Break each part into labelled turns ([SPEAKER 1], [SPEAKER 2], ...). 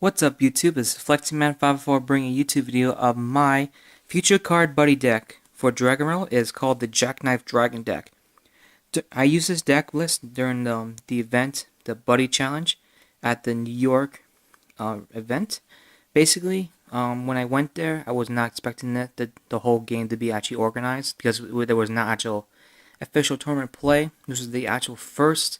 [SPEAKER 1] What's up YouTube, this is FlexiMan504 bringing a YouTube video of my future card buddy deck for Dragon Roll. It is called the Jackknife Dragon deck. I used this deck list during the event, the Buddy Challenge at the New York event. Basically, when I went there, I was not expecting the whole game to be actually organized because there was not actual official tournament play. This was the actual first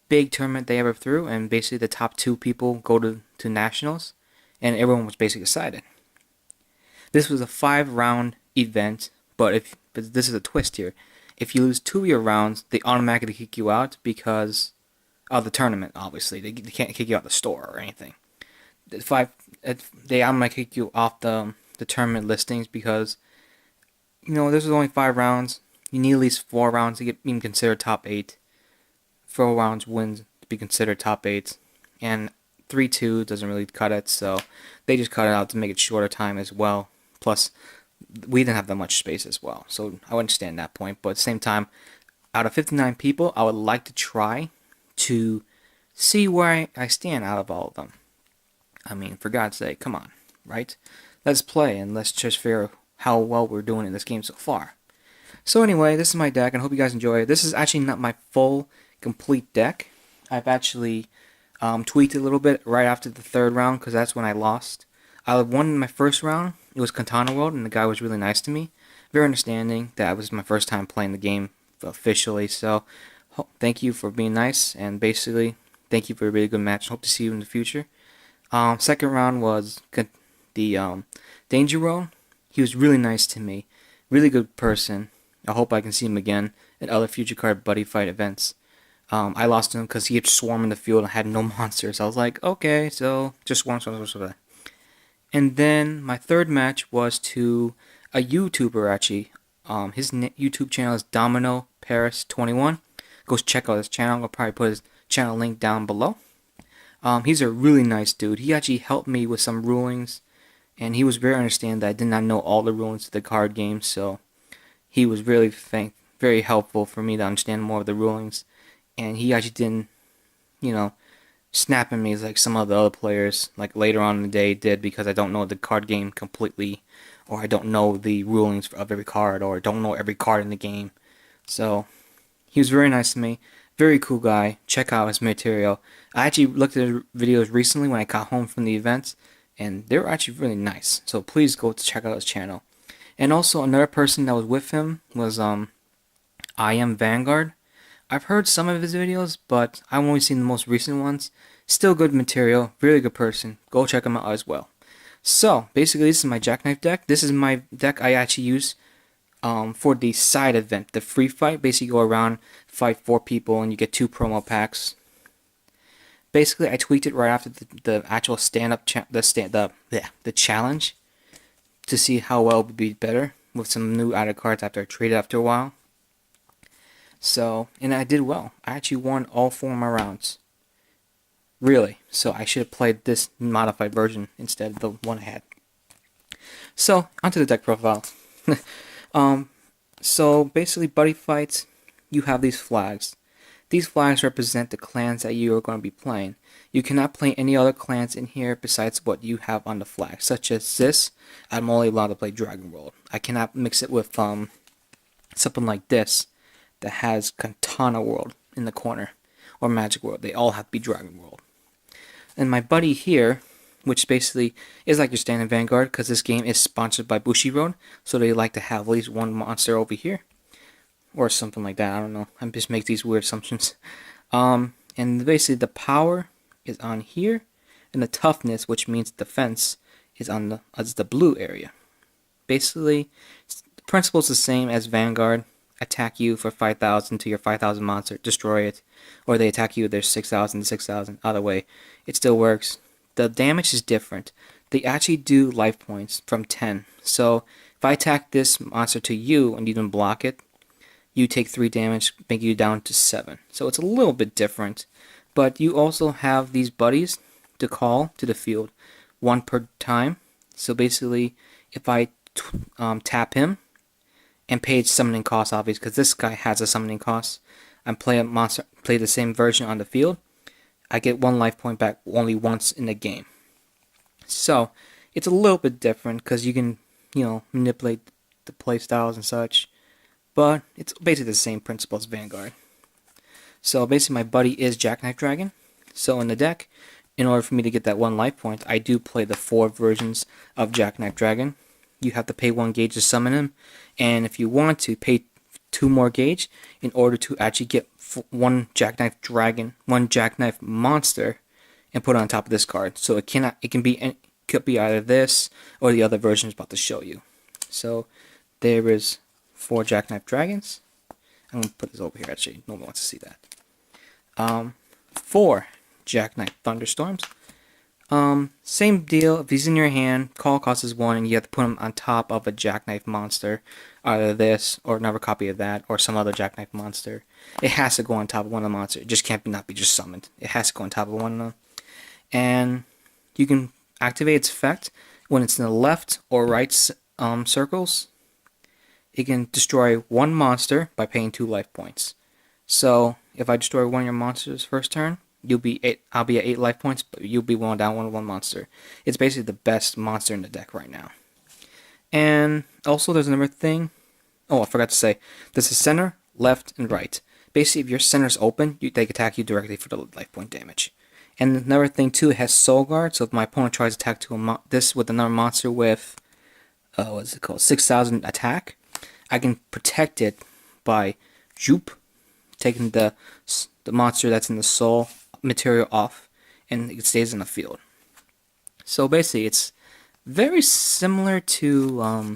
[SPEAKER 1] big tournament they ever threw, and basically the top two people go to nationals, and everyone was basically excited. This was a 5-round event, but this is a twist here. If you lose 2 of your rounds, they automatically kick you out because of the tournament. Obviously, they can't kick you out the store or anything. They automatically kick you off the tournament listings because this is only 5 rounds. You need at least 4 rounds to get even considered top 8. 4 rounds wins to be considered top 8, and 3-2 doesn't really cut it, so they just cut it out to make it shorter time as well. Plus, we didn't have that much space as well, so I understand that point. But at the same time, out of 59 people, I would like to try to see where I stand out of all of them. I mean, for God's sake, come on, right? Let's play and let's just figure out how well we're doing in this game so far. So anyway, this is my deck, and I hope you guys enjoy it. This is actually not my full complete deck. I've actually tweaked it a little bit right after the 3rd round because that's when I lost. I won in my 1st round. It was Katana World, and the guy was really nice to me, very understanding. That was my first time playing the game officially, so thank you for being nice, and basically thank you for a really good match. Hope to see you in the future. 2nd round was the Danger World. He was really nice to me, really good person. I hope I can see him again at other future card Buddyfight events. I lost to him because he had swarming the field and had no monsters. I was like, okay, so just swarm. And then my 3rd match was to a YouTuber actually. His YouTube channel is Domino Paris 21. Go check out his channel. I'll probably put his channel link down below. He's a really nice dude. He actually helped me with some rulings, and he was very understanding that I did not know all the rulings of the card game, so he was really very helpful for me to understand more of the rulings. And he actually didn't, snap at me like some of the other players, like later on in the day, did because I don't know the card game completely, or I don't know the rulings of every card, or don't know every card in the game. So he was very nice to me, very cool guy. Check out his material. I actually looked at his videos recently when I got home from the events, and they were actually really nice. So please go check out his channel. And also another person that was with him was I Am Vanguard. I've heard some of his videos, but I've only seen the most recent ones. Still good material, really good person. Go check him out as well. So, basically this is my Jackknife deck. This is my deck I actually use for the side event, the free fight. Basically you go around, fight 4 people, and you get 2 promo packs. Basically I tweaked it right after the actual stand-up, the challenge, to see how well it would be better with some new added cards after I traded after a while. So, and I did well. I actually won all 4 of my rounds. Really. So I should have played this modified version instead of the one I had. So, onto the deck profile. So basically Buddy Fights, you have these flags. These flags represent the clans that you are going to be playing. You cannot play any other clans in here besides what you have on the flag. Such as this, I'm only allowed to play Dragon World. I cannot mix it with something like this that has Katana World in the corner, or Magic World. They all have to be Dragon World. And my buddy here, which basically is like your standard Vanguard, because this game is sponsored by Bushiroad, so they like to have at least one monster over here, or something like that. I don't know. I just make these weird assumptions. And basically the power is on here, and the toughness, which means defense, is on the blue area. Basically, the principle is the same as Vanguard. Attack you for 5,000 to your 5,000 monster, destroy it, or they attack you, there's 6,000 to 6,000. Either way, it still works. The damage is different. They actually do life points from 10. So if I attack this monster to you and you don't block it, you take 3 damage, making you down to 7. So it's a little bit different. But you also have these buddies to call to the field, 1 per time. So basically, if I tap him, and pay its summoning cost, obviously, because this guy has a summoning cost, and play the same version on the field, I get 1 life point back only once in the game. So it's a little bit different because you can, manipulate the playstyles and such. But it's basically the same principle as Vanguard. So basically my buddy is Jackknife Dragon. So in the deck, in order for me to get that 1 life point, I do play the 4 versions of Jackknife Dragon. You have to pay 1 gauge to summon him, and if you want to, pay 2 more gauge in order to actually get 1 Jackknife Dragon, 1 Jackknife Monster, and put it on top of this card. So it could be either this or the other version is about to show you. So there is 4 Jackknife Dragons. I'm going to put this over here, actually. No one wants to see that. 4 Jackknife Thunderstorms. Same deal. If he's in your hand, call cost is 1, and you have to put him on top of a Jackknife monster. Either this, or another copy of that, or some other Jackknife monster. It has to go on top of one of the monsters. It just can't not be just summoned. It has to go on top of one of them. And you can activate its effect when it's in the left or right circles. It can destroy 1 monster by paying 2 life points. So if I destroy one of your monsters first turn, I'll be at 8 life points, but you'll be going down 1 monster. It's basically the best monster in the deck right now. And also there's another thing. Oh, I forgot to say. There's a center, left, and right. Basically, if your center's open, they can attack you directly for the life point damage. And another thing too, it has Soul Guard. So if my opponent tries to attack this with another monster with, what's it called, 6,000 attack, I can protect it by taking the monster that's in the soul material off, and it stays in the field. So basically, it's very similar to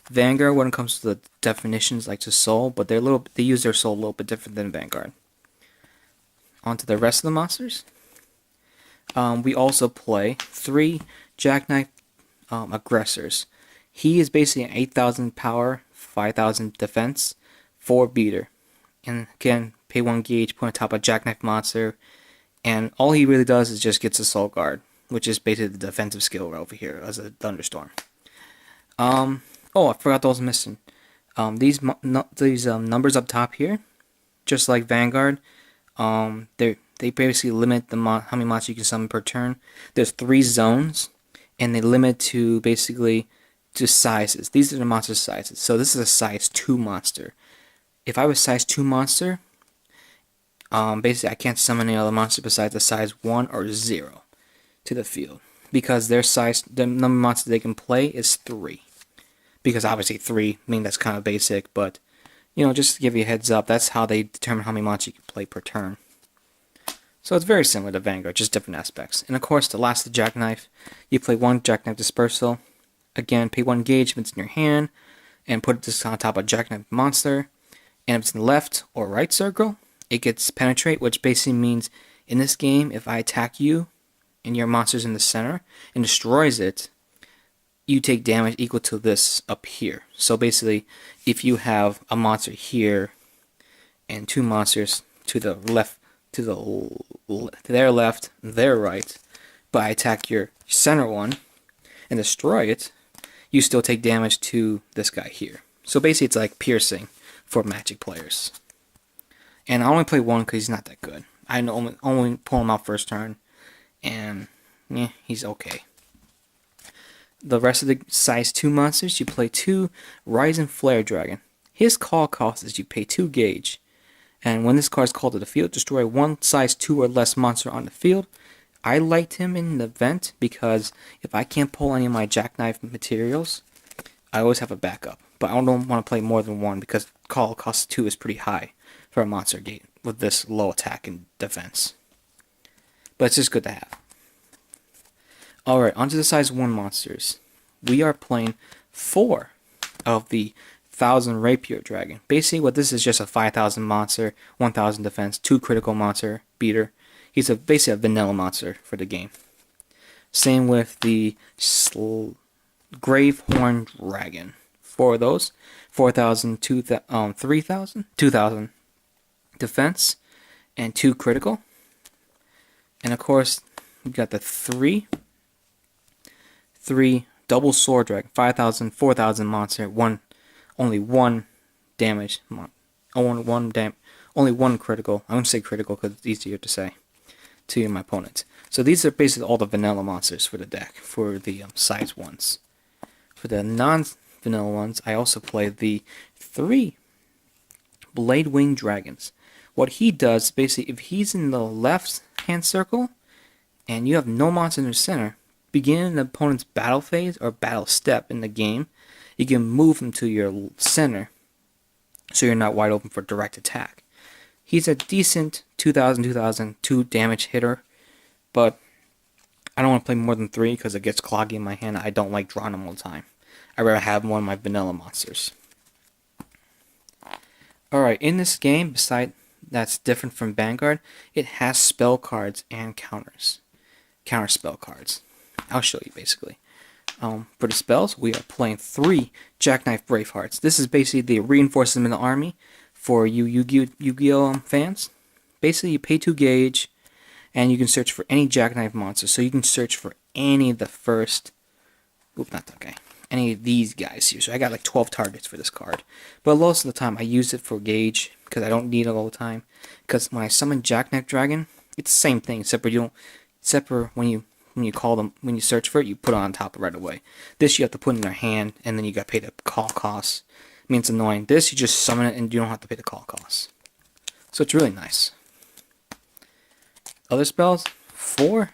[SPEAKER 1] Vanguard when it comes to the definitions, like to soul, but they use their soul a little bit different than Vanguard. On to the rest of the monsters. We also play 3 Jackknife Aggressors. He is basically an 8,000 power, 5,000 defense, 4 beater. And again, pay 1 gauge, put on top of Jackknife monster, and all he really does is just gets a Soul Guard, which is basically the defensive skill over here as a Thunderstorm. Oh, I forgot those missing. These numbers up top here, just like Vanguard, they basically limit how many monsters you can summon per turn. There's 3 zones, and they limit to basically to sizes. These are the monster sizes. So this is a size 2 monster. If I was size 2 monster, basically I can't summon any other monster besides a size 1 or 0 to the field, because the number of monsters they can play is 3. Because obviously 3, I mean, that's kind of basic, but just to give you a heads up, that's how they determine how many monsters you can play per turn. So it's very similar to Vanguard, just different aspects. And of course, the last of Jackknife, you play 1 Jackknife Dispersal. Again, pay 1 gauge if it's in your hand, and put this on top of Jackknife monster. And if it's in the left or right circle, it gets Penetrate, which basically means in this game, if I attack you and your monster's in the center and destroys it, you take damage equal to this up here. So basically, if you have a monster here and 2 monsters to the left, their left, their right, but I attack your center one and destroy it, you still take damage to this guy here. So basically, it's like piercing for Magic players. And I only play 1 because he's not that good. I only pull him out first turn, and he's okay. The rest of the size 2 monsters, you play 2 Rising Flare Dragon. His call cost is you pay 2 gauge. And when this card is called to the field, destroy 1 size 2 or less monster on the field. I liked him in the event because if I can't pull any of my Jackknife materials, I always have a backup. But I don't want to play more than 1 because call cost 2 is pretty high for a monster gate with this low attack and defense. But it's just good to have. Alright, onto the size 1 monsters. We are playing 4 of the 1,000 Rapier Dragon. Basically, what this is just a 5,000 monster, 1,000 defense, 2 critical monster, beater. He's basically a vanilla monster for the game. Same with the Gravehorn Dragon. 4 of those. 4,000, 3,000, 2,000 defense, and 2 critical. And of course, we got the 3 double sword dragon, 5,000, 4,000 monster, only 1 damage, only 1 critical. I won't say critical because it's easier to say to my opponent. So these are basically all the vanilla monsters for the deck, for the size ones. For the non-vanilla ones, I also play the 3 Blade Wing Dragons. What he does, basically, if he's in the left hand circle, and you have no monster in the center, beginning the opponent's battle phase or battle step in the game, you can move him to your center, so you're not wide open for direct attack. He's a decent 2002 damage hitter, but I don't want to play more than 3 because it gets cloggy in my hand. I don't like drawing them all the time. I'd rather have one of my vanilla monsters. Alright, in this game, besides that's different from Vanguard, it has spell cards and counters. Counter spell cards. I'll show you basically. For the spells, we are playing 3 Jackknife Bravehearts. This is basically the reinforcement in the army for you Yu-Gi-Oh fans. Basically, you pay 2 gauge, and you can search for any Jackknife monster. So you can search for any of the first... Oop, not that guy. Any of these guys here. So I got like 12 targets for this card. But most of the time, I use it for gauge, because I don't need it all the time. Because when I summon Jackknife Dragon, it's the same thing, except for when you call them, when you search for it, you put it on top right away. This you have to put in their hand, and then you got to pay the call costs. I mean, it's annoying. This, you just summon it, and you don't have to pay the call costs. So it's really nice. Other spells, 4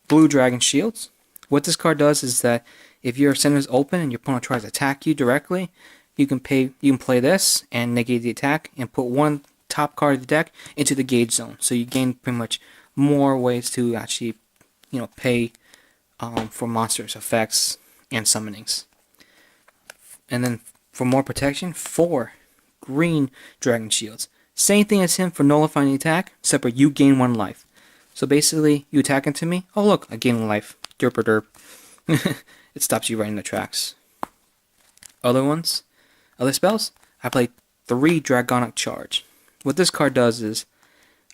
[SPEAKER 1] Blue Dragon Shields. What this card does is that if your center is open and your opponent tries to attack you directly, you can play this and negate the attack and put one top card of the deck into the gauge zone. So you gain pretty much more ways to actually, pay for monsters, effects, and summonings. And then for more protection, 4 Green Dragon Shields. Same thing as him for nullifying the attack, except for you gain 1 life. So basically, you attack into me. Oh look, I gain 1 life. Derp or derp. It stops you right in the tracks. Other spells, I play 3 Dragonic Charge. What this card does is,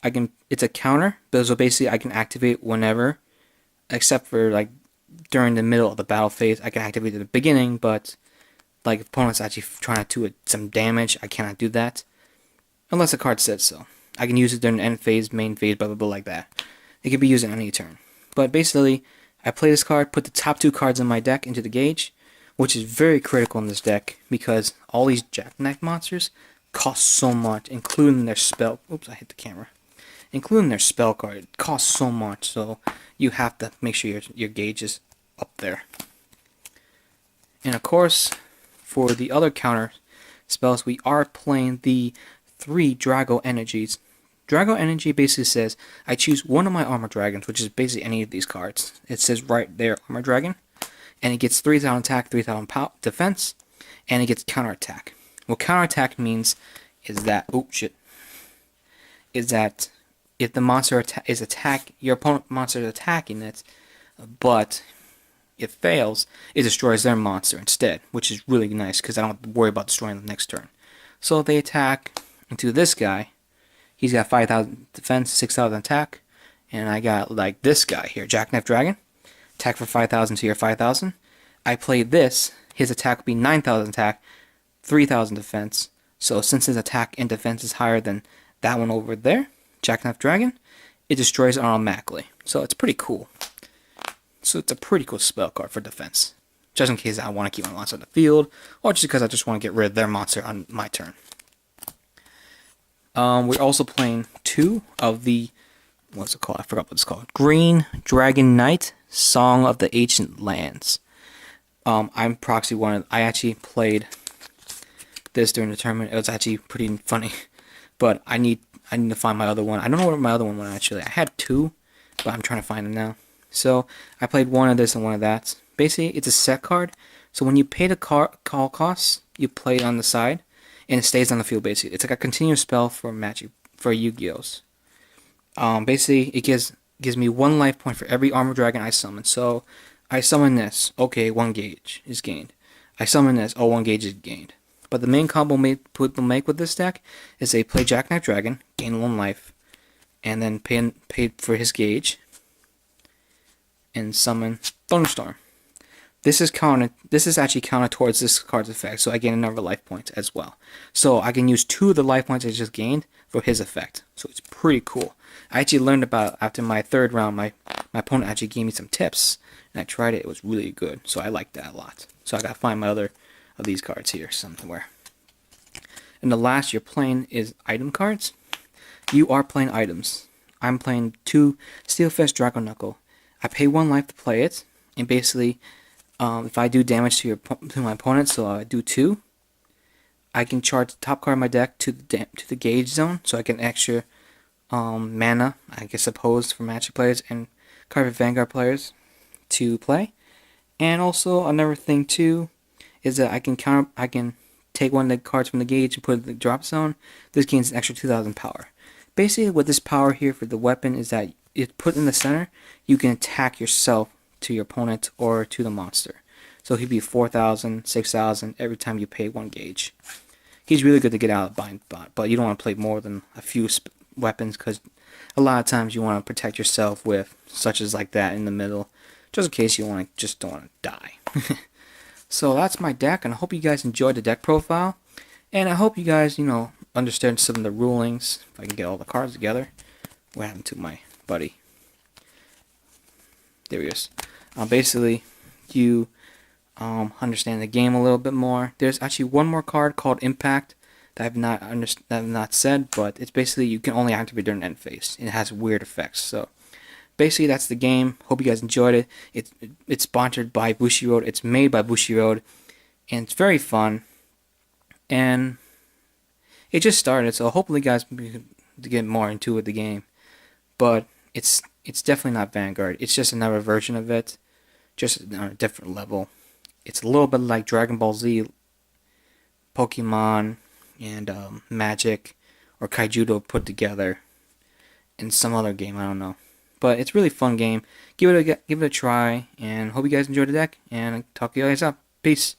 [SPEAKER 1] it's a counter, but so basically I can activate whenever, except for like during the middle of the battle phase. I can activate at the beginning, but like if opponent's actually trying to do some damage, I cannot do that. Unless the card says so. I can use it during the end phase, main phase, blah blah blah like that. It can be used on any turn. But basically, I play this card, put the top 2 cards in my deck into the gauge, which is very critical in this deck because all these Jackknife monsters cost so much, including their spell. Oops, I hit the camera. Including their spell card, it costs so much, so you have to make sure your gauge is up there. And of course, for the other counter spells, we are playing the 3 Drago Energies. Drago Energy basically says, I choose one of my Armor Dragons, which is basically any of these cards. It says right there, Armor Dragon, and it gets 3,000 attack, 3,000 defense, and it gets counter attack. What counter attack means is that, if the monster your opponent monster is attacking it, but it fails, it destroys their monster instead, which is really nice because I don't have to worry about destroying the next turn. So if they attack into this guy, he's got 5,000 defense, 6,000 attack, and I got like this guy here, Jackknife Dragon, attack for 5,000 to your 5,000. I play this, his attack will be 9,000 attack, 3,000 defense. So since his attack and defense is higher than that one over there, Jackknife Dragon, it destroys it automatically. So it's pretty cool. So it's a pretty cool spell card for defense. Just in case I want to keep my monster on the field, or just because I just want to get rid of their monster on my turn. We're also playing 2 of the, what's it called? I forgot what it's called. Green Dragon Knight, Song of the Ancient Lands. I'm proxy one. I actually played this during the tournament. It was actually pretty funny, but I need to find my other one. I don't know where my other one went actually. I had 2, but I'm trying to find them now. So I played one of this and one of that. Basically, it's a set card. So when you pay the call costs, you play it on the side, and it stays on the field. Basically, it's like a continuous spell for Magic for Yu-Gi-Ohs. Basically, it gives me 1 life point for every Armor Dragon I summon. So I summon this. Okay, 1 gauge is gained. I summon this. Oh, 1 gauge is gained. But the main combo people make with this deck is they play Jackknife Dragon, gain 1 life, and then pay for his gauge, and summon Thunderstorm. This is counted. This is actually counted towards this card's effect, so I gain another life point as well. So I can use 2 of the life points I just gained for his effect. So it's pretty cool. I actually learned about after my 3rd round. My opponent actually gave me some tips, and I tried it. It was really good. So I liked that a lot. So I gotta find my other of these cards here somewhere. And the last you're playing is item cards. You are playing items. I'm playing 2 Steelfist Dragon Knuckle. I pay 1 life to play it, and basically, if I do damage to my opponent, so I do 2, I can charge the top card of my deck to the gauge zone, so I get extra mana, I guess, suppose for Magic players and card for Vanguard players to play. And also another thing too is that I can take one of the cards from the gauge and put it in the drop zone. This gains an extra 2,000 power. Basically, what this power here for the weapon is that it's put in the center, you can attack yourself to your opponent or to the monster. So he'd be 4,000, 6,000 every time you pay 1 gauge. He's really good to get out of bind bot, but you don't want to play more than a few weapons because a lot of times you want to protect yourself with such as like that in the middle, just in case you don't want to die. So that's my deck, and I hope you guys enjoyed the deck profile, and I hope you guys understand some of the rulings. If I can get all the cards together. What happened to my buddy? There he is. Basically, you understand the game a little bit more. There's actually one more card called Impact that I've not said, but it's basically you can only activate during end phase. It has weird effects. So basically, that's the game. Hope you guys enjoyed it. It's sponsored by Bushiroad. It's made by Bushiroad, and it's very fun. And it just started, so hopefully, guys, to get more into the game. But it's definitely not Vanguard. It's just another version of it, just on a different level. It's a little bit like Dragon Ball Z, Pokemon, and Magic, or Kaijudo put together in some other game. I don't know, but it's a really fun game. Give it a try, and hope you guys enjoyed the deck. And I'll talk to you guys up. Peace.